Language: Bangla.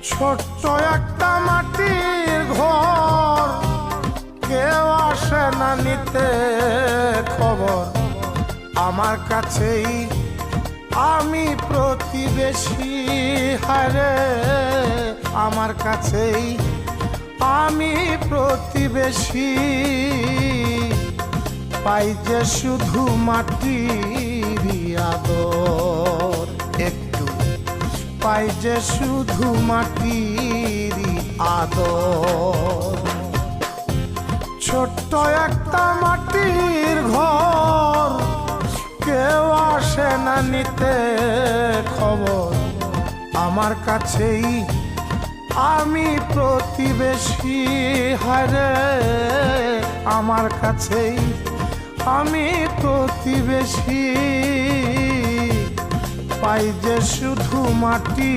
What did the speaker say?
ছোট্ট একটা মাটির ঘর, কেউ আসে না নিতে খবর। আমার কাছেই আমি প্রতিবেশী, হারে আমার কাছেই আমি প্রতিবেশী। পাই যে শুধু মাটির আদর, একটু পাই যে শুধু মাটির আদর। ছোট্ট একটা মাটির ঘর, কেউ আসে না নিতে খবর। আমার কাছেই আমি প্রতিবেশী, হারে আমার কাছেই আমি প্রতিবেশী। পাই যে শুধু মাটি